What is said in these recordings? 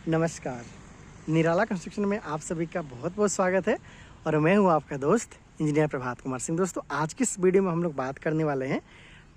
नमस्कार। निराला कंस्ट्रक्शन में आप सभी का बहुत बहुत स्वागत है और मैं हूं आपका दोस्त इंजीनियर प्रभात कुमार सिंह। दोस्तों, आज की इस वीडियो में हम लोग बात करने वाले हैं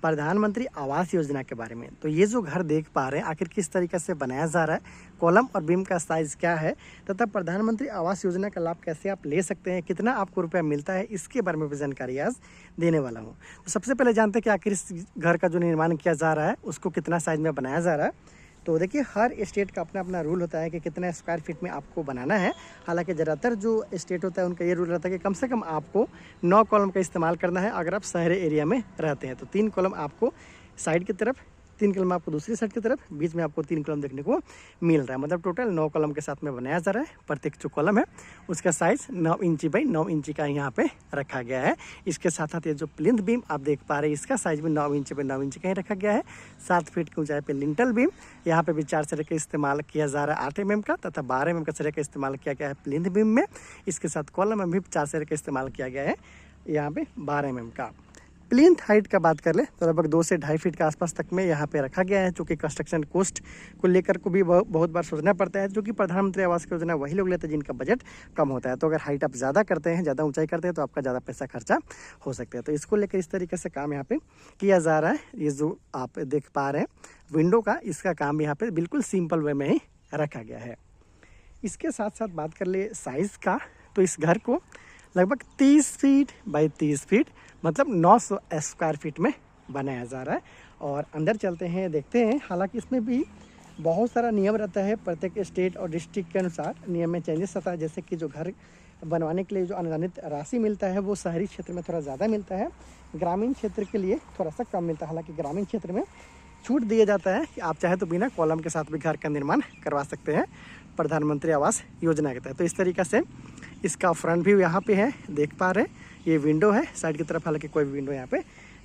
प्रधानमंत्री आवास योजना के बारे में। तो ये जो घर देख पा रहे हैं आखिर किस तरीके से बनाया जा रहा है, कॉलम और बीम का साइज़ क्या है तथा प्रधानमंत्री आवास योजना का लाभ कैसे आप ले सकते हैं, कितना आपको रुपया मिलता है, इसके बारे में भी जानकारी आज देने वाला हूँ। तो सबसे पहले जानते हैं कि आखिर इस घर का जो निर्माण किया जा रहा है उसको कितना साइज़ में बनाया जा रहा है। तो देखिए, हर स्टेट का अपना अपना रूल होता है कि कितना स्क्वायर फीट में आपको बनाना है। हालांकि ज़्यादातर जो स्टेट होता है उनका ये रूल रहता है कि कम से कम आपको 9 कॉलम का इस्तेमाल करना है अगर आप शहरी एरिया में रहते हैं। तो 3 कॉलम आपको साइड की तरफ, 3 कॉलम आपको दूसरी साइड की तरफ, बीच में आपको 3 कॉलम देखने को मिल रहा है। मतलब टोटल 9 कॉलम के साथ में बनाया जा रहा है। प्रत्येक जो कॉलम है उसका साइज़ 9 इंची बाई 9 इंची का यहाँ पे रखा गया है। इसके साथ साथ ये जो प्लिंथ बीम आप देख पा रहे हैं इसका साइज़ भी 9 इंची बाई 9 इंची का ही रखा गया है। 7 फीट की ऊंचाई पे लिंटल बीम, यहाँ पे भी 4 सरे का इस्तेमाल किया जा रहा है 8 mm का, तथा 12 mm का सरे का इस्तेमाल किया गया है प्लिंथ बीम में। इसके साथ कॉलम में भी 4 सरे का इस्तेमाल किया गया है यहाँ पे 12 mm का। प्लिंथ हाइट का बात कर ले तो लगभग 2 से 2.5 फीट के आसपास तक में यहाँ पे रखा गया है, जो कि कंस्ट्रक्शन कॉस्ट को लेकर को भी बहुत बार सोचना पड़ता है, जो कि प्रधानमंत्री आवास योजना वही लोग लेते हैं जिनका बजट कम होता है। तो अगर हाइट आप ज़्यादा करते हैं, ज़्यादा ऊंचाई करते हैं तो आपका ज़्यादा पैसा खर्चा हो सकता है। तो इसको लेकर इस तरीके से काम यहाँ पे किया जा रहा है। ये जो आप देख पा रहे हैं विंडो का, इसका काम यहाँ पे बिल्कुल सिंपल वे में ही रखा गया है। इसके साथ साथ बात कर ले साइज़ का, तो इस घर को लगभग 30 फीट बाई 30 फीट मतलब 900 स्क्वायर फीट में बनाया जा रहा है। और अंदर चलते हैं, देखते हैं। हालांकि इसमें भी बहुत सारा नियम रहता है, प्रत्येक स्टेट और डिस्ट्रिक्ट के अनुसार नियम में चेंजेस आता है। जैसे कि जो घर बनवाने के लिए जो अनुदानित राशि मिलता है वो शहरी क्षेत्र में थोड़ा ज़्यादा मिलता है, ग्रामीण क्षेत्र के लिए थोड़ा सा कम मिलता है। हालाँकि ग्रामीण क्षेत्र में छूट दिया जाता है कि आप चाहे तो बिना कॉलम के साथ भी घर का निर्माण करवा सकते हैं प्रधानमंत्री आवास योजना के तहत। तो इस तरीक़े से इसका फ्रंट व्यू यहाँ पे है, देख पा रहे हैं। ये विंडो है साइड की तरफ, हालांकि कोई विंडो यहाँ पे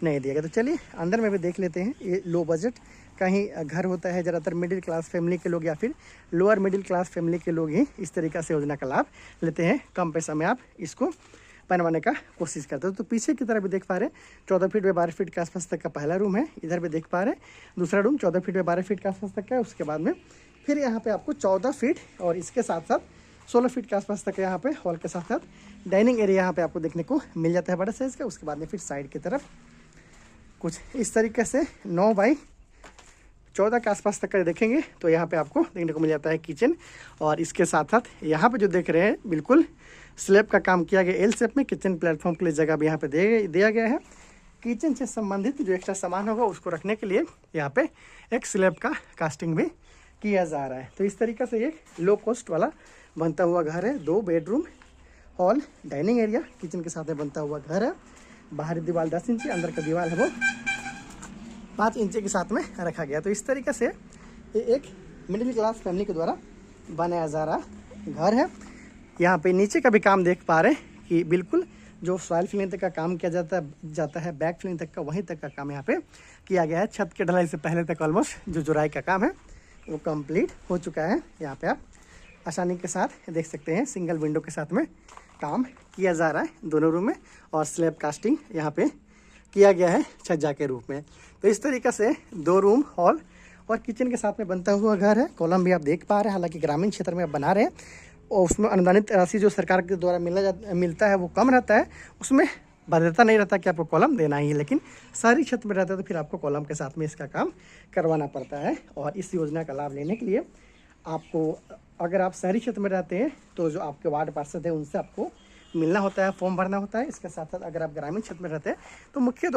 नहीं दिया गया। तो चलिए अंदर में भी देख लेते हैं। ये लो बजट का ही घर होता है, ज़्यादातर मिडिल क्लास फैमिली के लोग या फिर लोअर मिडिल क्लास फैमिली के लोग ही इस तरीक़े से योजना का लाभ लेते हैं। कम पैसा में आप इसको बनवाने का कोशिश करते हो। तो पीछे की तरफ भी देख पा रहे हैं 14 फीट व 12 फीट के आसपास तक का पहला रूम है। इधर भी देख पा रहे हैं दूसरा रूम 14 फीट व 12 फीट के आसपास तक का है। उसके बाद में फिर यहाँ पे आपको 14 फीट और इसके साथ साथ 16 फीट के आसपास तक यहाँ पे हॉल के साथ साथ डाइनिंग एरिया यहाँ पे आपको देखने को मिल जाता है बड़ा साइज़ का। उसके बाद में फिर साइड की तरफ कुछ इस तरीके से 9 बाई 14 के आसपास तक का देखेंगे तो यहाँ पे आपको देखने को मिल जाता है किचन। और इसके साथ साथ यहाँ पे जो देख रहे हैं बिल्कुल स्लैब का काम किया गया एल शेप में। किचन प्लेटफॉर्म के लिए जगह भी यहाँ पे दिया गया है। किचन से संबंधित जो एक्स्ट्रा सामान होगा उसको रखने के लिए यहाँ पे एक स्लैब का कास्टिंग भी किया जा रहा है। तो इस तरीके से एक लो कॉस्ट वाला बनता हुआ घर है। 2 bedroom, hall, dining area, kitchen के साथ में बनता हुआ घर है। बाहरी दीवार 10 इंची, अंदर का दीवार है वो 5 इंची के साथ में रखा गया। तो इस तरीके से ये एक मिडिल क्लास फैमिली के द्वारा बनाया जा रहा घर है। यहाँ पे नीचे का भी काम देख पा रहे हैं कि बिल्कुल जो सॉइल फिलिंग तक का काम किया जाता है बैक फिलिंग तक का, वहीं तक का काम यहाँ पे किया गया है। छत के ढलाई से पहले तक ऑलमोस्ट जो जुराई का काम है वो कंप्लीट हो चुका है। यहाँ पे आप आसानी के साथ देख सकते हैं सिंगल विंडो के साथ में काम किया जा रहा है दोनों रूम में। और स्लैब कास्टिंग यहाँ पे किया गया है छज्जा के रूप में। तो इस तरीके से 2 रूम, हॉल और किचन के साथ में बनता हुआ घर है। कॉलम भी आप देख पा रहे हैं। हालांकि ग्रामीण क्षेत्र में आप बना रहे हैं और उसमें अनुदानित राशि जो सरकार के द्वारा मिलता है वो कम रहता है, उसमें बाध्यता नहीं रहता कि आपको कॉलम देना ही है। लेकिन शहरी क्षेत्र में रहता है तो फिर आपको कॉलम के साथ में इसका काम करवाना पड़ता है। और इस योजना का लाभ लेने के लिए आपको, अगर आप शहरी क्षेत्र में रहते हैं तो जो आपके वार्ड पार्षद है उनसे आपको मिलना होता है, फॉर्म भरना होता है। इसके साथ साथ अगर आप ग्रामीण क्षेत्र में रहते हैं तो मुखिया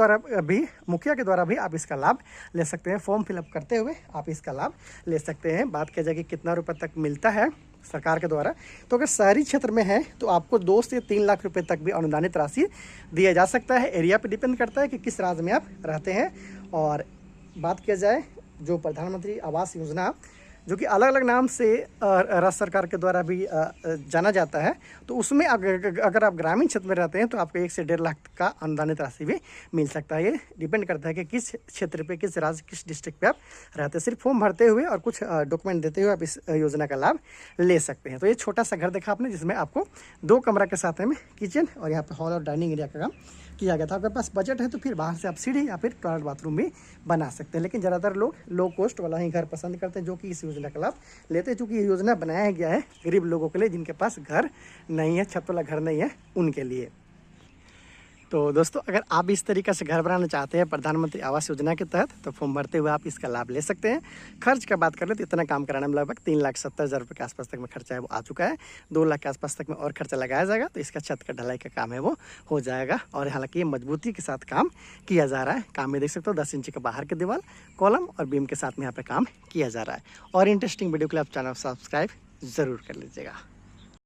के द्वारा भी आप इसका लाभ ले सकते हैं। फॉर्म फिलअप करते हुए आप इसका लाभ ले सकते हैं। बात किया जाए कि कितना रुपये तक मिलता है सरकार के द्वारा, तो अगर शहरी क्षेत्र में है तो आपको 2 से 3 लाख रुपए तक भी अनुदानित राशि दिया जा सकता है। एरिया पे डिपेंड करता है कि किस राज्य में आप रहते हैं। और बात किया जाए जो प्रधानमंत्री आवास योजना, जो कि अलग अलग नाम से राज्य सरकार के द्वारा भी जाना जाता है, तो उसमें अगर आप ग्रामीण क्षेत्र में रहते हैं तो आपको 1 से 1.5 लाख का अनुदानित राशि भी मिल सकता है। ये डिपेंड करता है कि किस क्षेत्र पे, किस राज्य, किस डिस्ट्रिक्ट पे आप रहते हैं। सिर्फ फॉर्म भरते हुए और कुछ डॉक्यूमेंट देते हुए आप इस योजना का लाभ ले सकते हैं। तो ये छोटा सा घर देखा आपने जिसमें आपको 2 कमरा के साथ में किचन और यहाँ पे हॉल और डाइनिंग एरिया का काम किया गया था। आपके पास बजट है तो फिर बाहर से आप सीढ़ी या फिर टॉयलेट बाथरूम भी बना सकते हैं, लेकिन ज़्यादातर लोग लो कॉस्ट वाला ही घर पसंद करते हैं, जो कि इस योजना का लाभ लेते हैं। चूँकि ये योजना बनाया गया है गरीब लोगों के लिए, जिनके पास घर नहीं है, छत वाला घर नहीं है, उनके लिए। तो दोस्तों, अगर आप इस तरीके से घर बनाना चाहते हैं प्रधानमंत्री आवास योजना के तहत, तो फॉर्म भरते हुए आप इसका लाभ ले सकते हैं। खर्च का बात करें तो इतना काम कराने में लगभग 3,70,000 रुपये के आसपास तक में खर्चा है वो आ चुका है। 2 लाख के आसपास तक में और खर्चा लगाया जाएगा तो इसका छत का ढलाई का काम है वो हो जाएगा। और हालांकि ये मजबूती के साथ काम किया जा रहा है। काम में देख सकते हो 10 इंच का बाहर के दीवार, कॉलम और बीम के साथ में यहाँ पे काम किया जा रहा है। और इंटरेस्टिंग वीडियो के लिए आप चैनल सब्सक्राइब ज़रूर कर लीजिएगा।